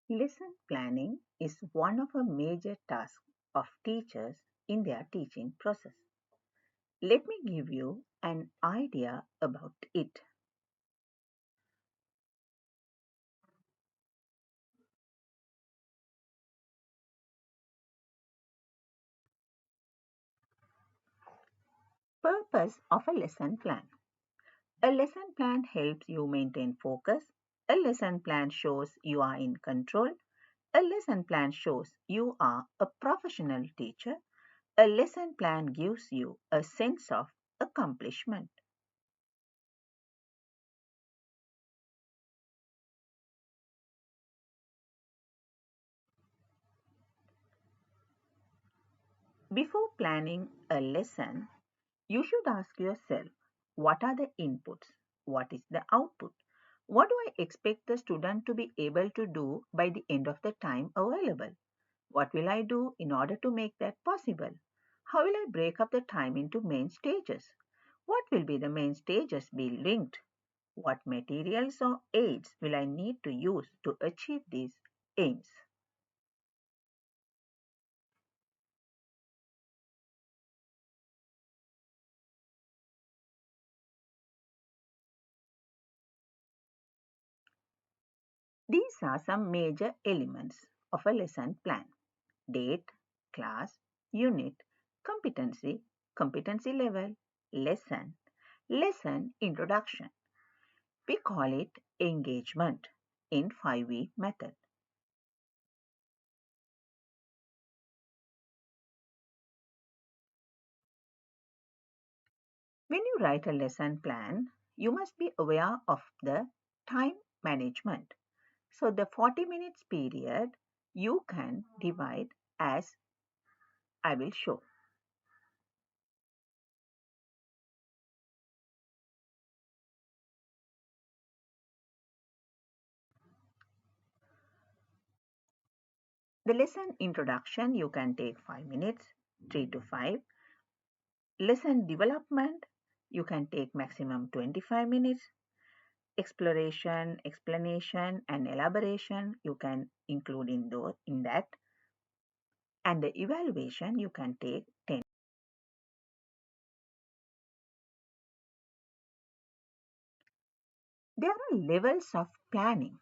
Lesson planning is one of the major tasks of teachers in their teaching process. Let me give you an idea about it. Purpose of a lesson plan. A lesson plan helps you maintain focus. A lesson plan shows you are in control. A lesson plan shows you are a professional teacher. A lesson plan gives you a sense of accomplishment. Before planning a lesson, you should ask yourself, what are the inputs? What is the output? What do I expect the student to be able to do by the end of the time available? What will I do in order to make that possible? How will I break up the time into main stages? What will be the main stages be linked? What materials or aids will I need to use to achieve these aims? These are some major elements of a lesson plan: date, class, unit, competency, competency level, lesson, lesson introduction. We call it engagement in 5V method. When you write a lesson plan, you must be aware of the time management. So the 40 minutes period you can divide as I will show. The lesson introduction you can take 5 minutes, 3 to 5. Lesson development you can take maximum 25 minutes. Exploration, explanation and elaboration you can include in that, and the evaluation you can take 10. There are levels of planning: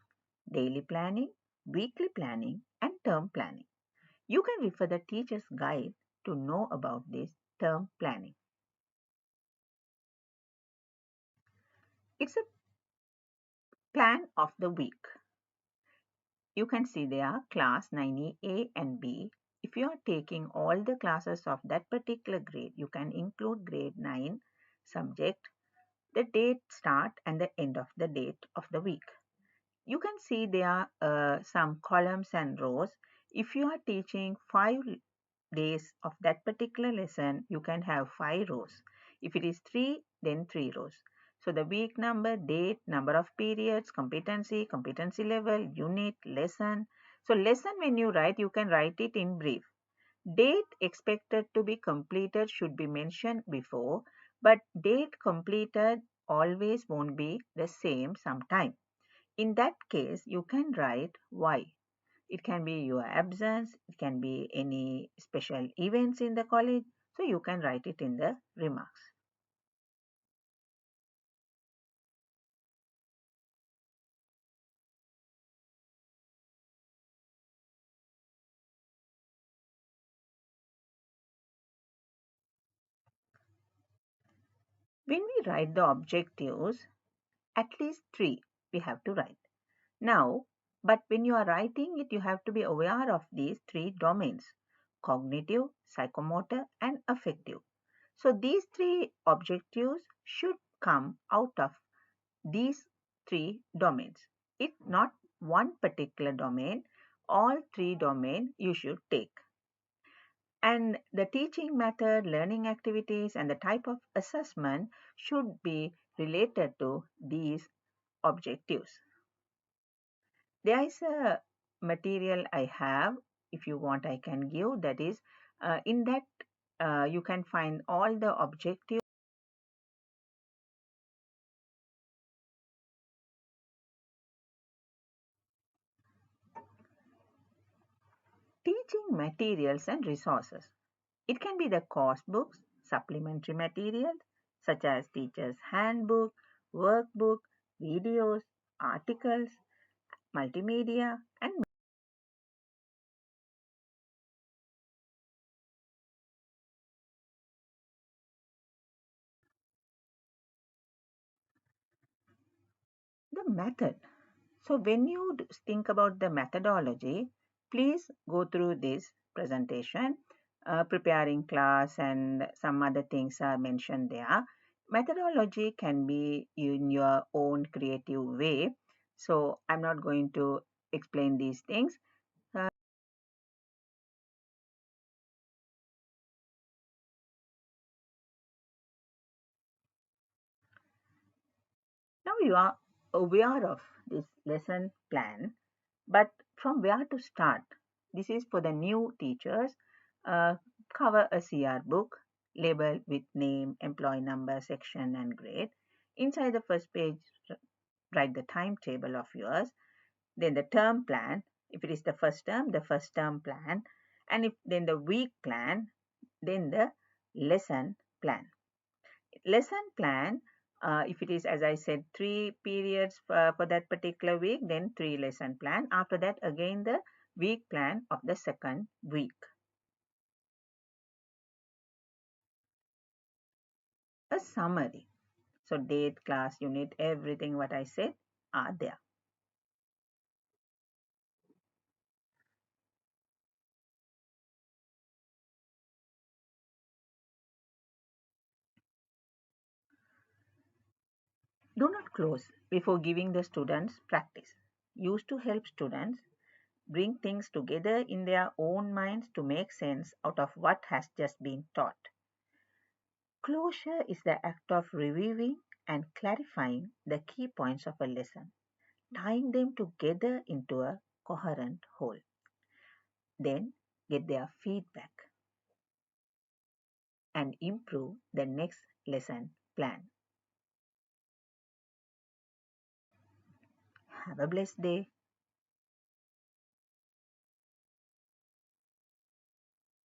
daily planning, weekly planning, and term planning. You can refer the teacher's guide to know about this term planning. It's a plan of the week. You can see there class 9A and B. If you are taking all the classes of that particular grade, you can include grade 9 subject, the date start and the end of the date of the week. You can see there are some columns and rows. If you are teaching 5 days of that particular lesson, you can have 5 rows. If it is 3, then 3 rows. So the week number, date, number of periods, competency, competency level, unit, lesson. So lesson when you write, you can write it in brief. Date expected to be completed should be mentioned before, but date completed always won't be the same sometime. In that case, you can write why. It can be your absence, it can be any special events in the college, so you can write it in the remarks. When we write the objectives, at least 3 we have to write. Now, but when you are writing it, you have to be aware of these 3 domains: cognitive, psychomotor, and affective. So these 3 objectives should come out of these 3 domains. It's not one particular domain, all 3 domain you should take. And the teaching method, learning activities, and the type of assessment should be related to these objectives. There is a material I have, if you want, I can give. That is, in that you can find all the objectives. Teaching materials and resources. It can be the course books, supplementary materials such as teacher's handbook, workbook, videos, articles, multimedia, and the method. So, when you think about the methodology, please go through this presentation. Preparing class and some other things are mentioned there. Methodology can be in your own creative way. So, I'm not going to explain these things. Uh, Now you are aware of this lesson plan, but from where to start? This is for the new teachers. Uh, Cover a CR book, label with name, employee number, section, and grade. Inside the first page, write the timetable of yours, then the term plan. If it is the first term plan, and if then the week plan, then the lesson plan. Lesson plan, if it is, as I said, 3 periods for that particular week, then 3 lesson plan. After that, again the week plan of the second week. A summary. So date, class, unit, everything what I said are there. Do not close before giving the students practice. Used to help students bring things together in their own minds to make sense out of what has just been taught. Closure is the act of reviewing and clarifying the key points of a lesson, tying them together into a coherent whole. Then get their feedback and improve the next lesson plan. Have a blessed day.